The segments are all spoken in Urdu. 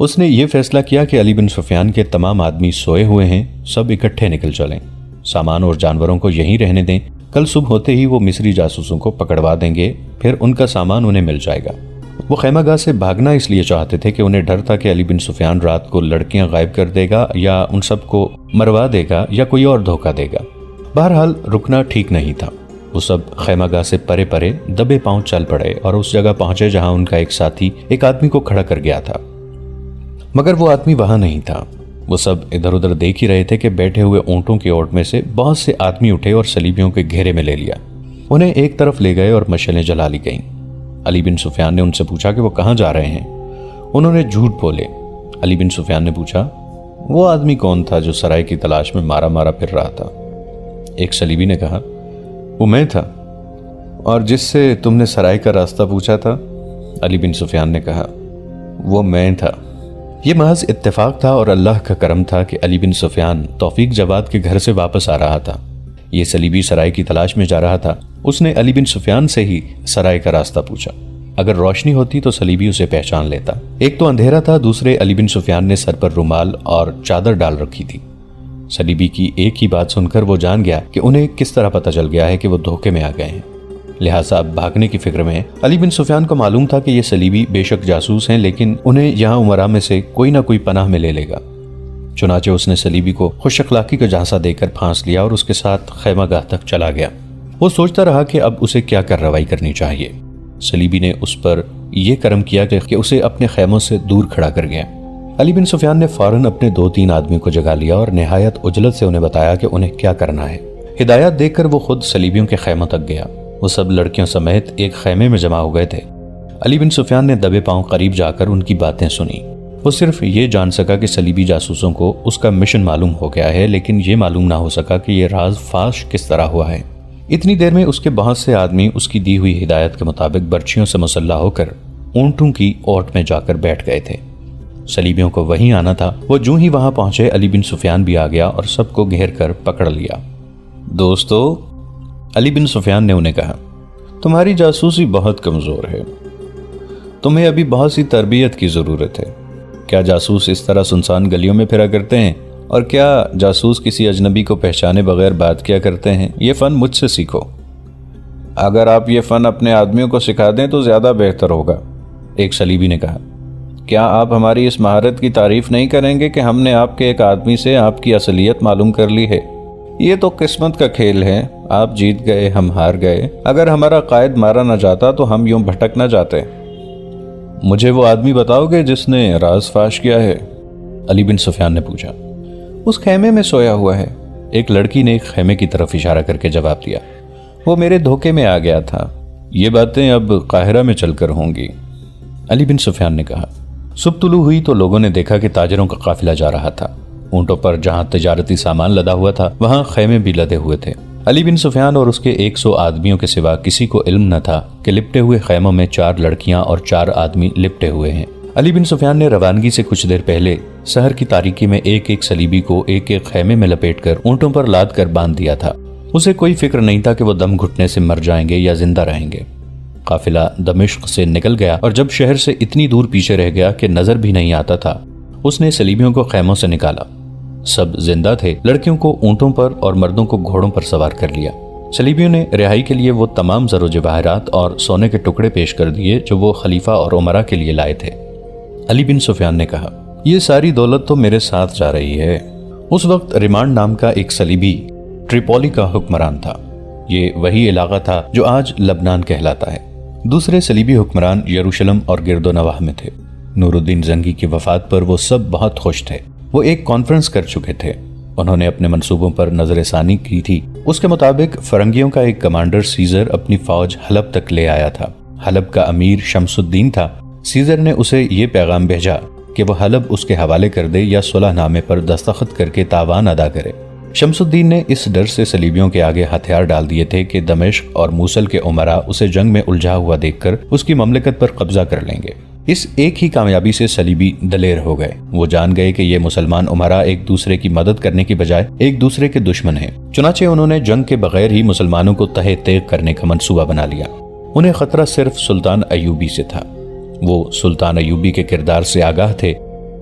اس نے یہ فیصلہ کیا کہ علی بن سفیان کے تمام آدمی سوئے ہوئے ہیں، سب اکٹھے نکل چلیں، سامان اور جانوروں کو یہیں رہنے دیں، کل صبح ہوتے ہی وہ مصری جاسوسوں کو پکڑوا دیں گے، پھر ان کا سامان انہیں مل جائے گا۔ وہ خیمہ گاہ سے بھاگنا اس لیے چاہتے تھے کہ انہیں ڈر تھا کہ علی بن سفیان رات کو لڑکیاں غائب کر دے گا یا ان سب کو مروا دے گا یا کوئی اور دھوکہ دے گا۔ بہرحال رکنا ٹھیک نہیں تھا۔ وہ سب خیمہ گاہ سے پرے پرے دبے پاؤں چل پڑے اور اس جگہ پہنچے جہاں ان کا ایک ساتھی ایک آدمی کو کھڑا کر گیا تھا، مگر وہ آدمی وہاں نہیں تھا۔ وہ سب ادھر ادھر دیکھ ہی رہے تھے کہ بیٹھے ہوئے اونٹوں کی اوٹ میں سے بہت سے آدمی اٹھے اور صلیبیوں کے گھیرے میں لے لیا۔ انہیں ایک طرف لے گئے اور مشعلیں جلا لی گئیں۔ علی بن سفیان نے ان سے پوچھا کہ وہ کہاں جا رہے ہیں؟ انہوں نے جھوٹ بولے۔ علی بن سفیان نے پوچھا، وہ آدمی کون تھا جو سرائے کی تلاش میں مارا مارا پھر رہا تھا؟ ایک صلیبی نے کہا، وہ میں تھا۔ اور جس سے تم نے سرائے کا راستہ پوچھا تھا؟ علی بن سفیان نے کہا، وہ میں تھا۔ یہ محض اتفاق تھا اور اللہ کا کرم تھا کہ علی بن سفیان توفیق جواد کے گھر سے واپس آ رہا تھا۔ یہ صلیبی سرائے کی تلاش میں جا رہا تھا۔ اس نے علی بن سفیان سے ہی سرائے کا راستہ پوچھا۔ اگر روشنی ہوتی تو صلیبی اسے پہچان لیتا۔ ایک تو اندھیرا تھا، دوسرے علی بن سفیان نے سر پر رومال اور چادر ڈال رکھی تھی۔ صلیبی کی ایک ہی بات سن کر وہ جان گیا کہ انہیں کس طرح پتہ چل گیا ہے کہ وہ دھوکے میں آ گئے ہیں، لہٰذا اب بھاگنے کی فکر میں علی بن سفیان کو معلوم تھا کہ یہ صلیبی بے شک جاسوس ہیں، لیکن انہیں یہاں امراء میں سے کوئی نہ کوئی پناہ میں لے لے گا۔ چنانچہ اس نے صلیبی کو خوش اخلاقی کا جھانسا دے کر پھانس لیا اور اس کے ساتھ خیمہ گاہ تک چلا گیا۔ وہ سوچتا رہا کہ اب اسے کیا کارروائی کرنی چاہیے۔ صلیبی نے اس پر یہ کرم کیا کہ اسے اپنے خیموں سے دور کھڑا کر گیا۔ علی بن سفیان نے فوراً اپنے 2-3 آدمی کو جگا لیا اور نہایت عجلت سے انہیں بتایا کہ انہیں کیا کرنا ہے۔ ہدایات دیکھ کر وہ خود صلیبیوں کے خیموں تک گیا۔ وہ سب لڑکیوں سمیت ایک خیمے میں جمع ہو گئے تھے۔ علی بن سفیان نے دبے پاؤں قریب جا کر ان کی باتیں سنی۔ وہ صرف یہ جان سکا کہ صلیبی جاسوسوں کو اس کا مشن معلوم ہو گیا ہے، لیکن یہ معلوم نہ ہو سکا کہ یہ راز فاش کس طرح ہوا ہے۔ اتنی دیر میں اس کے بہت سے آدمی اس کی دی ہوئی ہدایت کے مطابق برچھیوں سے مسلح ہو کر اونٹوں کی اوٹ میں جا کر بیٹھ گئے تھے۔ صلیبیوں کو وہیں آنا تھا۔ وہ جو ہی وہاں پہنچے علی بن سفیان بھی آ گیا اور سب کو گھیر کر پکڑ لیا۔ دوستو، علی بن سفیان نے انہیں کہا، تمہاری جاسوسی بہت کمزور ہے، تمہیں ابھی بہت سی تربیت کی ضرورت ہے۔ کیا جاسوس اس طرح سنسان گلیوں میں پھرا کرتے ہیں؟ اور کیا جاسوس کسی اجنبی کو پہچانے بغیر بات کیا کرتے ہیں؟ یہ فن مجھ سے سیکھو۔ اگر آپ یہ فن اپنے آدمیوں کو سکھا دیں تو زیادہ بہتر ہوگا، ایک صلیبی نے کہا۔ کیا آپ ہماری اس مہارت کی تعریف نہیں کریں گے کہ ہم نے آپ کے ایک آدمی سے آپ کی اصلیت معلوم کر لی ہے؟ یہ تو قسمت کا کھیل ہے، آپ جیت گئے، ہم ہار گئے۔ اگر ہمارا قائد مارا نہ جاتا تو ہم یوں بھٹک نہ جاتے۔ مجھے وہ آدمی بتاؤ گے جس نے راز فاش کیا ہے؟ علی بن سفیان نے پوچھا۔ اس خیمے میں سویا ہوا ہے، ایک لڑکی نے ایک خیمے کی طرف اشارہ کر کے جواب دیا۔ وہ میرے دھوکے میں آ گیا تھا۔ یہ باتیں اب قاہرہ میں چل کر ہوں گی، علی بن سفیان نے کہا۔ صبح طلوع ہوئی تو لوگوں نے دیکھا کہ تاجروں کا قافلہ جا رہا تھا۔ اونٹوں پر جہاں تجارتی سامان لدا ہوا تھا وہاں خیمے بھی لدے ہوئے تھے۔ علی بن سفیان اور اس کے 100 آدمیوں کے سوا کسی کو علم نہ تھا کہ لپٹے ہوئے خیموں میں 4 لڑکیاں اور 4 آدمی لپٹے ہوئے ہیں۔ علی بن سفیان نے روانگی سے کچھ دیر پہلے سحر کی تاریکی میں ایک ایک صلیبی کو ایک ایک خیمے میں لپیٹ کر اونٹوں پر لاد کر باندھ دیا تھا۔ اسے کوئی فکر نہیں تھا کہ وہ دم گھٹنے سے مر جائیں گے یا زندہ رہیں گے۔ قافلہ دمشق سے نکل گیا اور جب شہر سے اتنی دور پیچھے رہ گیا کہ نظر بھی نہیں آتا تھا، اس نے صلیبیوں کو خیموں سے نکالا۔ سب زندہ تھے، لڑکیوں کو اونٹوں پر اور مردوں کو گھوڑوں پر سوار کر لیا۔ صلیبیوں نے رہائی کے لیے وہ تمام زر و جواہرات اور سونے کے ٹکڑے پیش کر دیے جو وہ خلیفہ اور امراء کے لیے لائے تھے۔ علی بن سفیان نے کہا، یہ ساری دولت تو میرے ساتھ جا رہی ہے۔ اس وقت ریمانڈ نام کا ایک صلیبی ٹریپولی کا حکمران تھا۔ یہ وہی علاقہ تھا جو آج لبنان کہلاتا ہے۔ دوسرے صلیبی حکمران یروشلم اور گرد و نواح میں تھے۔ نور الدین زنگی کی وفات پر وہ سب بہت خوش تھے۔ وہ ایک کانفرنس کر چکے تھے۔ انہوں نے اپنے منصوبوں پر نظر ثانی کی تھی۔ اس کے مطابق فرنگیوں کا ایک کمانڈر سیزر اپنی فوج حلب تک لے آیا تھا۔ حلب کا امیر شمس الدین تھا۔ سیزر نے اسے یہ پیغام بھیجا کہ وہ حلب اس کے حوالے کر دے یا صلح نامے پر دستخط کر کے تاوان ادا کرے۔ شمس الدین نے اس ڈر سے صلیبیوں کے آگے ہتھیار ڈال دیے تھے کہ دمشق اور موصل کے امراء اسے جنگ میں الجھا ہوا دیکھ کر اس کی مملکت پر قبضہ کر لیں گے۔ اس ایک ہی کامیابی سے صلیبی دلیر ہو گئے۔ وہ جان گئے کہ یہ مسلمان امراء ایک دوسرے کی مدد کرنے کی بجائے ایک دوسرے کے دشمن ہیں۔ چنانچہ انہوں نے جنگ کے بغیر ہی مسلمانوں کو تہہ تیغ کرنے کا منصوبہ بنا لیا۔ انہیں خطرہ صرف سلطان ایوبی سے تھا۔ وہ سلطان ایوبی کے کردار سے آگاہ تھے۔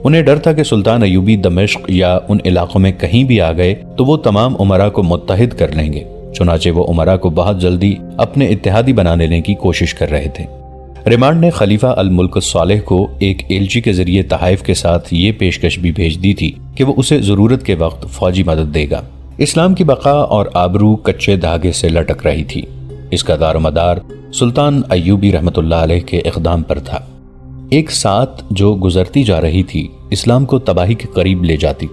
انہیں ڈر تھا کہ سلطان ایوبی دمشق یا ان علاقوں میں کہیں بھی آ گئے تو وہ تمام امراء کو متحد کر لیں گے، چنانچہ وہ امراء کو بہت جلدی اپنے اتحادی بنا لینے کی کوشش کر رہے تھے۔ ریمانڈ نے خلیفہ الملک الصالح کو ایک ایلچی کے ذریعے تحائف کے ساتھ یہ پیشکش بھی بھیج دی تھی کہ وہ اسے ضرورت کے وقت فوجی مدد دے گا۔ اسلام کی بقا اور آبرو کچے دھاگے سے لٹک رہی تھی۔ اس کا دار و مدار سلطان ایوبی رحمۃ اللہ علیہ کے اقدام پر تھا۔ ایک ساتھ جو گزرتی جا رہی تھی اسلام کو تباہی کے قریب لے جاتی۔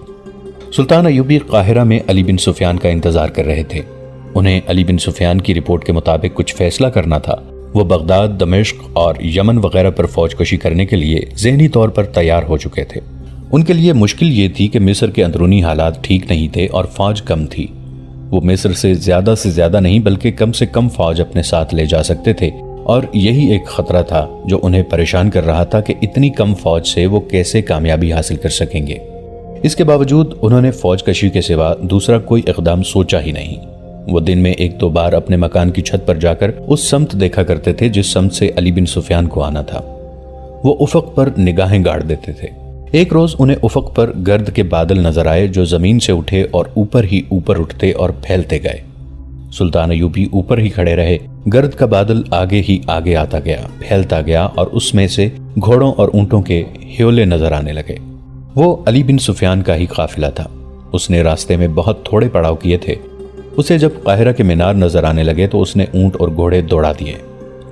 سلطان ایوبی قاہرہ میں علی بن سفیان کا انتظار کر رہے تھے۔ انہیں علی بن سفیان کی رپورٹ کے مطابق کچھ فیصلہ کرنا تھا۔ وہ بغداد، دمشق اور یمن وغیرہ پر فوج کشی کرنے کے لیے ذہنی طور پر تیار ہو چکے تھے۔ ان کے لیے مشکل یہ تھی کہ مصر کے اندرونی حالات ٹھیک نہیں تھے اور فوج کم تھی۔ وہ مصر سے زیادہ نہیں بلکہ کم سے کم فوج اپنے ساتھ لے جا سکتے تھے، اور یہی ایک خطرہ تھا جو انہیں پریشان کر رہا تھا کہ اتنی کم فوج سے وہ کیسے کامیابی حاصل کر سکیں گے۔ اس کے باوجود انہوں نے فوج کشی کے سوا دوسرا کوئی اقدام سوچا ہی نہیں۔ وہ دن میں ایک دو بار اپنے مکان کی چھت پر جا کر اس سمت دیکھا کرتے تھے جس سمت سے علی بن سفیان کو آنا تھا۔ وہ افق پر نگاہیں گاڑ دیتے تھے۔ ایک روز انہیں افق پر گرد کے بادل نظر آئے جو زمین سے اٹھے اور اوپر ہی اوپر اٹھتے اور پھیلتے گئے۔ سلطان ایوبی اوپر ہی کھڑے رہے۔ گرد کا بادل آگے ہی آگے آتا گیا، پھیلتا گیا، اور اس میں سے گھوڑوں اور اونٹوں کے ہیولے نظر آنے لگے۔ وہ علی بن سفیان کا ہی قافلہ تھا۔ اس نے راستے میں بہت تھوڑے پڑاؤ کیے تھے۔ اسے جب قاہرہ کے مینار نظر آنے لگے تو اس نے اونٹ اور گھوڑے دوڑا دیے۔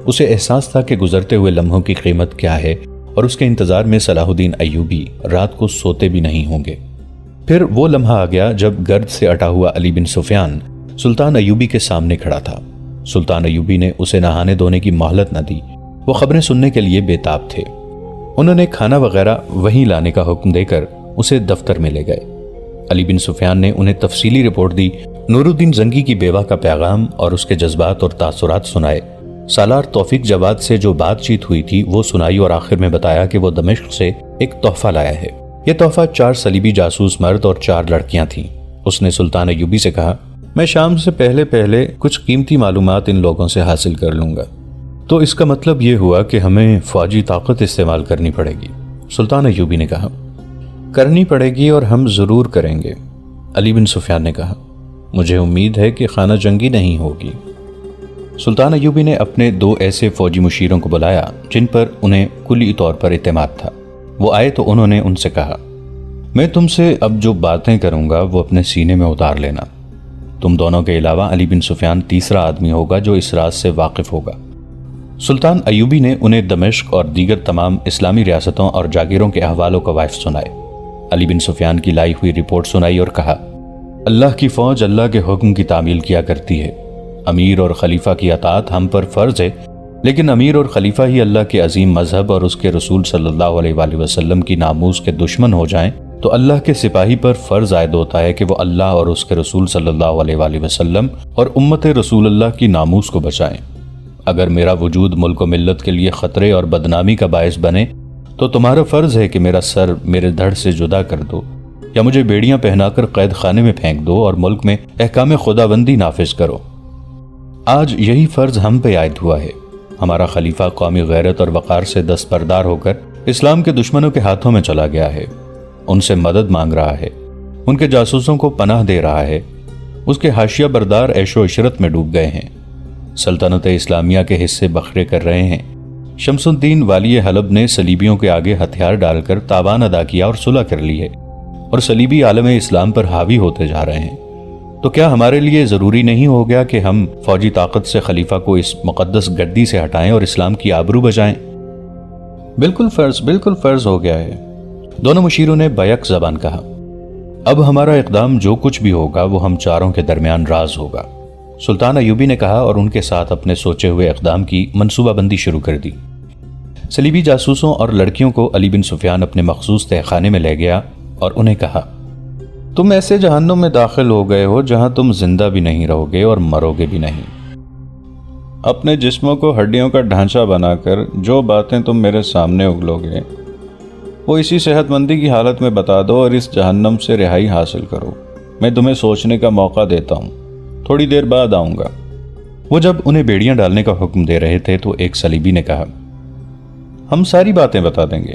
اسے احساس تھا کہ گزرتے ہوئے لمحوں کی قیمت کیا ہے، اور اس کے انتظار میں صلاح الدین ایوبی رات کو سوتے بھی نہیں ہوں گے۔ پھر وہ لمحہ آ گیا جب گرد سے اٹا ہوا علی بن سفیان سلطان ایوبی کے سامنے کھڑا تھا۔ سلطان ایوبی نے اسے نہانے دھونے کی مہلت نہ دی۔ وہ خبریں سننے کے لیے بے تاب تھے۔ انہوں نے کھانا وغیرہ وہیں لانے کا حکم دے کر اسے دفتر میں لے گئے۔ علی بن سفیان نے انہیں تفصیلی رپورٹ دی، نور الدین زنگی کی بیوہ کا پیغام اور اس کے جذبات اور تاثرات سنائے۔ سالار توفیق جواد سے جو بات چیت ہوئی تھی وہ سنائی، اور آخر میں بتایا کہ وہ دمشق سے ایک تحفہ لایا ہے۔ یہ تحفہ 4 صلیبی جاسوس مرد اور 4 لڑکیاں تھیں۔ اس نے سلطان ایوبی سے کہا، میں شام سے پہلے کچھ قیمتی معلومات ان لوگوں سے حاصل کر لوں گا۔ تو اس کا مطلب یہ ہوا کہ ہمیں فوجی طاقت استعمال کرنی پڑے گی۔ سلطان ایوبی نے کہا، کرنی پڑے گی اور ہم ضرور کریں گے۔ علی بن سفیان نے کہا، مجھے امید ہے کہ خانہ جنگی نہیں ہوگی۔ سلطان ایوبی نے اپنے 2 ایسے فوجی مشیروں کو بلایا جن پر انہیں کلی طور پر اعتماد تھا۔ وہ آئے تو انہوں نے ان سے کہا، میں تم سے اب جو باتیں کروں گا وہ اپنے سینے میں اتار لینا۔ تم دونوں کے علاوہ علی بن سفیان تیسرا آدمی ہوگا جو اس راز سے واقف ہوگا۔ سلطان ایوبی نے انہیں دمشق اور دیگر تمام اسلامی ریاستوں اور جاگیروں کے احوال و کوائف سنائے۔ علی بن سفیان کی لائی ہوئی رپورٹ سنائی اور کہا، اللہ کی فوج اللہ کے حکم کی تعمیل کیا کرتی ہے۔ امیر اور خلیفہ کی اطاعت ہم پر فرض ہے، لیکن امیر اور خلیفہ ہی اللہ کے عظیم مذہب اور اس کے رسول صلی اللہ علیہ وآلہ وسلم کی ناموس کے دشمن ہو جائیں تو اللہ کے سپاہی پر فرض عائد ہوتا ہے کہ وہ اللہ اور اس کے رسول صلی اللہ علیہ وآلہ وسلم اور امت رسول اللہ کی ناموس کو بچائیں۔ اگر میرا وجود ملک و ملت کے لیے خطرے اور بدنامی کا باعث بنے تو تمہارا فرض ہے کہ میرا سر میرے دھڑ سے جدا کر دو، یا مجھے بیڑیاں پہنا کر قید خانے میں پھینک دو اور ملک میں احکام خداوندی نافذ کرو۔ آج یہی فرض ہم پہ عائد ہوا ہے۔ ہمارا خلیفہ قومی غیرت اور وقار سے دستبردار ہو کر اسلام کے دشمنوں کے ہاتھوں میں چلا گیا ہے، ان سے مدد مانگ رہا ہے، ان کے جاسوسوں کو پناہ دے رہا ہے، اس کے حاشیہ بردار عیش و عشرت میں ڈوب گئے ہیں، سلطنت اسلامیہ کے حصے بکھرے کر رہے ہیں۔ شمس الدین والی حلب نے صلیبیوں کے آگے ہتھیار ڈال کر تاوان ادا کیا اور صلح کر لی ہے، اور صلیبی عالم اسلام پر حاوی ہوتے جا رہے ہیں۔ تو کیا ہمارے لیے ضروری نہیں ہو گیا کہ ہم فوجی طاقت سے خلیفہ کو اس مقدس گدی سے ہٹائیں اور اسلام کی آبرو بچائیں؟ بالکل فرض ہو گیا ہے، دونوں مشیروں نے بیک زبان کہا۔ اب ہمارا اقدام جو کچھ بھی ہوگا وہ ہم چاروں کے درمیان راز ہوگا، سلطان ایوبی نے کہا، اور ان کے ساتھ اپنے سوچے ہوئے اقدام کی منصوبہ بندی شروع کر دی۔ صلیبی جاسوسوں اور لڑکیوں کو علی بن سفیان اپنے مخصوص تہخانے میں لے گیا اور انہیں کہا، تم ایسے جہنم میں داخل ہو گئے ہو جہاں تم زندہ بھی نہیں رہو گے اور مرو گے بھی نہیں۔ اپنے جسموں کو ہڈیوں کا ڈھانچہ بنا کر جو باتیں تم میرے سامنے اگلو گے وہ اسی صحت مندی کی حالت میں بتا دو اور اس جہنم سے رہائی حاصل کرو۔ میں تمہیں سوچنے کا موقع دیتا ہوں، تھوڑی دیر بعد آؤں گا۔ وہ جب انہیں بیڑیاں ڈالنے کا حکم دے رہے تھے تو ایک صلیبی نے کہا، ہم ساری باتیں بتا دیں گے،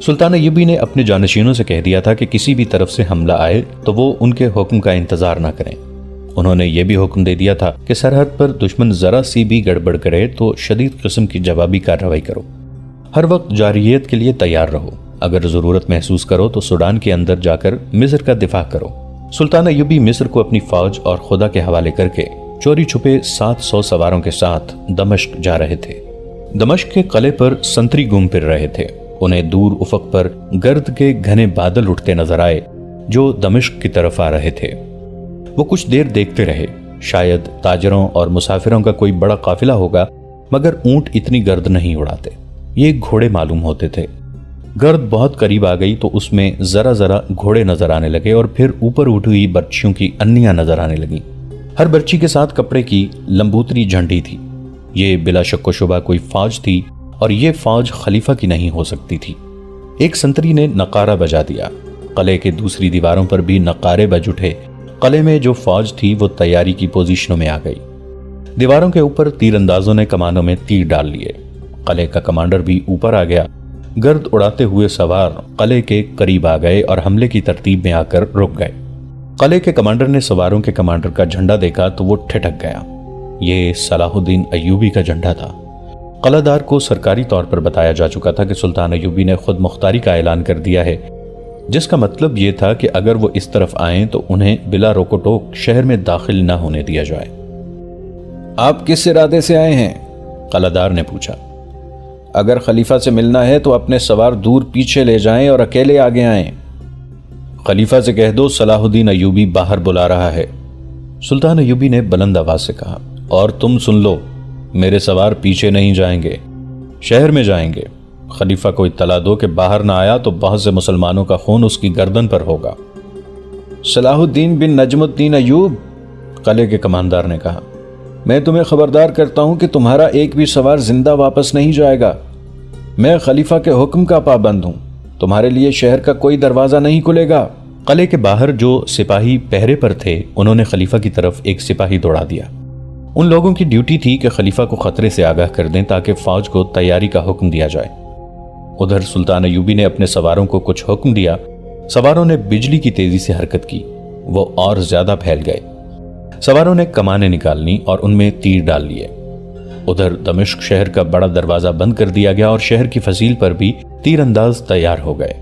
سلطان ایوبی نے اپنے جانشینوں سے کہہ دیا تھا کہ کسی بھی طرف سے حملہ آئے تو وہ ان کے حکم کا انتظار نہ کریں۔ انہوں نے یہ بھی حکم دے دیا تھا کہ سرحد پر دشمن ذرا سی بھی گڑبڑ کرے تو شدید قسم کی جوابی کارروائی کرو۔ ہر وقت جارحیت کے لیے تیار رہو۔ اگر ضرورت محسوس کرو تو سوڈان کے اندر جا کر مصر کا دفاع کرو۔ سلطان ایوبی مصر کو اپنی فوج اور خدا کے حوالے کر کے چوری چھپے 700 سواروں کے ساتھ دمشق جا رہے تھے۔ دمشق کے قلعے پر سنتری گھوم پھر رہے تھے۔ انہیں دور افق پر گرد کے گھنے بادل اٹھتے نظر آئے جو دمشق کی طرف آ رہے تھے۔ وہ کچھ دیر دیکھتے رہے، شاید تاجروں اور مسافروں کا کوئی بڑا قافلہ ہوگا، مگر اونٹ اتنی گرد نہیں اڑاتے، یہ گھوڑے معلوم ہوتے تھے۔ گرد بہت قریب آ گئی تو اس میں ذرا ذرا گھوڑے نظر آنے لگے اور پھر اوپر اٹھی ہوئی برچیوں کی انیاں نظر آنے لگیں۔ ہر برچی کے ساتھ کپڑے کی لمبوتری جھنڈی تھی۔ یہ بلا شک و شبہ کوئی فوج تھی اور یہ فوج خلیفہ کی نہیں ہو سکتی تھی۔ ایک سنتری نے نقارہ بجا دیا، قلعے کے دوسری دیواروں پر بھی نقارے بج اٹھے۔ قلعے میں جو فوج تھی وہ تیاری کی پوزیشنوں میں آ گئی۔ دیواروں کے اوپر تیر اندازوں نے کمانوں میں تیر ڈال لیے۔ قلعے کا کمانڈر بھی اوپر آ گیا۔ گرد اڑاتے ہوئے سوار قلعے کے قریب آ گئے اور حملے کی ترتیب میں آ کر رک گئے۔ قلعے کے کمانڈر نے سواروں کے کمانڈر کا جھنڈا دیکھا تو وہ ٹھٹک گیا۔ یہ صلاح الدین ایوبی کا جھنڈا تھا۔ قلعہ دار کو سرکاری طور پر بتایا جا چکا تھا کہ سلطان ایوبی نے خود مختاری کا اعلان کر دیا ہے، جس کا مطلب یہ تھا کہ اگر وہ اس طرف آئیں تو انہیں بلا روک ٹوک شہر میں داخل نہ ہونے دیا جائے۔ آپ کس ارادے سے آئے ہیں؟ قلعہ دار نے پوچھا۔ اگر خلیفہ سے ملنا ہے تو اپنے سوار دور پیچھے لے جائیں اور اکیلے آگے آئیں۔ خلیفہ سے کہہ دو صلاح الدین ایوبی باہر بلا رہا ہے۔ سلطان ایوبی نے بلند آواز سے کہا، اور تم سن لو، میرے سوار پیچھے نہیں جائیں گے، شہر میں جائیں گے۔ خلیفہ کو اطلاع دو کہ باہر نہ آیا تو بہت سے مسلمانوں کا خون اس کی گردن پر ہوگا۔ صلاح الدین بن نجم الدین ایوب، قلعے کے کماندار نے کہا، میں تمہیں خبردار کرتا ہوں کہ تمہارا ایک بھی سوار زندہ واپس نہیں جائے گا۔ میں خلیفہ کے حکم کا پابند ہوں، تمہارے لیے شہر کا کوئی دروازہ نہیں کھلے گا۔ قلعے کے باہر جو سپاہی پہرے پر تھے انہوں نے خلیفہ کی طرف ایک سپاہی دوڑا دیا۔ ان لوگوں کی ڈیوٹی تھی کہ خلیفہ کو خطرے سے آگاہ کر دیں تاکہ فوج کو تیاری کا حکم دیا جائے۔ ادھر سلطان ایوبی نے اپنے سواروں کو کچھ حکم دیا۔ سواروں نے بجلی کی تیزی سے حرکت کی، وہ اور زیادہ پھیل گئے۔ سواروں نے کمانیں نکال لیں اور ان میں تیر ڈال لیے۔ ادھر دمشق شہر کا بڑا دروازہ بند کر دیا گیا اور شہر کی فصیل پر بھی تیر انداز تیار ہو گئے۔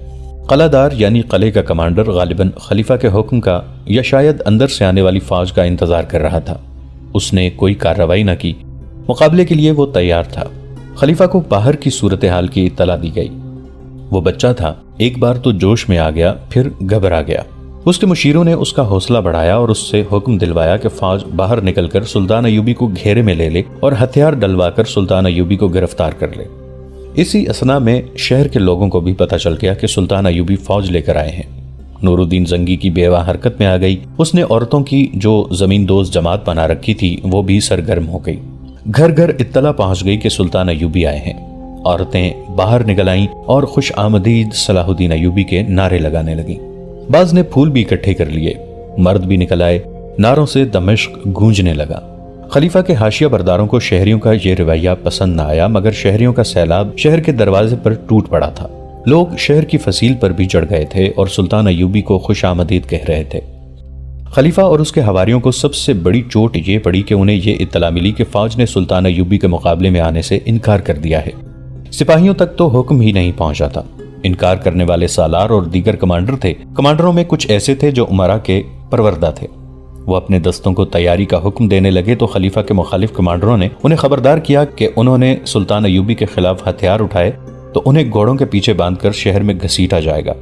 قلعہ دار یعنی قلعے کا کمانڈر غالباً خلیفہ کے حکم کا یا شاید اندر سے آنے والی فوج کا انتظار کر رہا تھا۔ اس نے کوئی کارروائی نہ کی، مقابلے کے لیے وہ تیار تھا۔ خلیفہ کو باہر کی صورتحال کی اطلاع دی گئی۔ وہ بچہ تھا، ایک بار تو جوش میں آ گیا، پھر گھبرا گیا۔ اس کے مشیروں نے اس کا حوصلہ بڑھایا اور اس سے حکم دلوایا کہ فوج باہر نکل کر سلطان ایوبی کو گھیرے میں لے لے اور ہتھیار ڈلوا کر سلطان ایوبی کو گرفتار کر لے۔ اسی اثنا میں شہر کے لوگوں کو بھی پتہ چل گیا کہ سلطان ایوبی فوج لے کر آئے ہیں۔ نور الدین زنگی کی بیوہ حرکت میں آ گئی۔ اس نے عورتوں کی جو زمین دوز جماعت بنا رکھی تھی وہ بھی سرگرم ہو گئی۔ گھر گھر اطلاع پہنچ گئی کہ سلطان ایوبی آئے ہیں۔ عورتیں باہر نکل آئیں اور خوش آمدید صلاح الدین ایوبی کے نعرے لگانے لگیں۔ بعض نے پھول بھی اکٹھے کر لیے، مرد بھی نکل آئے۔ نعروں سے دمشق گونجنے لگا۔ خلیفہ کے حاشیہ برداروں کو شہریوں کا یہ رویہ پسند نہ آیا، مگر شہریوں کا سیلاب شہر کے دروازے پر ٹوٹ پڑا تھا۔ لوگ شہر کی فصیل پر بھی چڑھ گئے تھے اور سلطان ایوبی کو خوش آمدید کہہ رہے تھے۔ خلیفہ اور اس کے حواریوں کو سب سے بڑی چوٹ یہ پڑی کہ انہیں یہ اطلاع ملی کہ فوج نے سلطان ایوبی کے مقابلے میں آنے سے انکار کر دیا ہے۔ سپاہیوں تک تو حکم ہی نہیں پہنچا تھا۔ انکار کرنے والے سالار اور دیگر کمانڈر تھے۔ کمانڈروں میں کچھ ایسے تھے جو امراء کے پروردہ تھے۔ وہ اپنے دستوں کو تیاری کا حکم دینے لگے تو خلیفہ کے مخالف کمانڈروں نے انہیں خبردار کیا کہ انہوں نے سلطان ایوبی کے خلاف ہتھیار اٹھائے تو انہیں گھوڑوں کے پیچھے باندھ کر شہر میں گھسیٹا جائے گا۔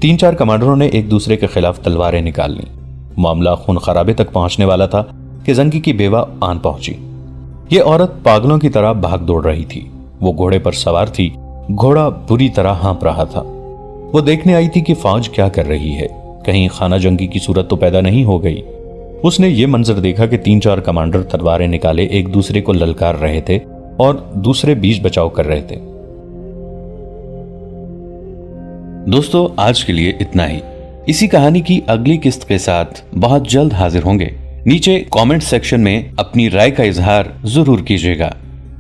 3-4 کمانڈروں نے ایک دوسرے کے خلاف تلواریں نکال لیں۔ معاملہ خون خرابے تک پہنچنے والا تھا کہ زنگی کی بیوہ آن پہنچی۔ یہ عورت پاگلوں کی طرح بھاگ دوڑ رہی تھی۔ وہ گھوڑے پر سوار تھی، گھوڑا بری طرح ہانپ رہا تھا۔ وہ دیکھنے آئی تھی کہ فوج کیا کر رہی ہے، کہیں خانہ جنگی کی صورت تو پیدا نہیں ہو گئی۔ اس نے یہ منظر دیکھا کہ 3-4 کمانڈر تلواریں نکالے ایک دوسرے کو للکار رہے تھے اور دوسرے بیچ بچاؤ کر رہے تھے۔ دوستو، آج کے لیے اتنا ہی۔ اسی کہانی کی اگلی قسط کے ساتھ بہت جلد حاضر ہوں گے۔ نیچے کامنٹ سیکشن میں اپنی رائے کا اظہار ضرور کیجیے گا۔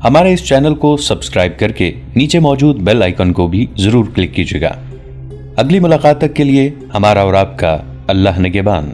ہمارے اس چینل کو سبسکرائب کر کے نیچے موجود بیل آئیکن کو بھی ضرور کلک کیجیے گا۔ اگلی ملاقات تک کے لیے ہمارا اور آپ کا اللہ نگہبان۔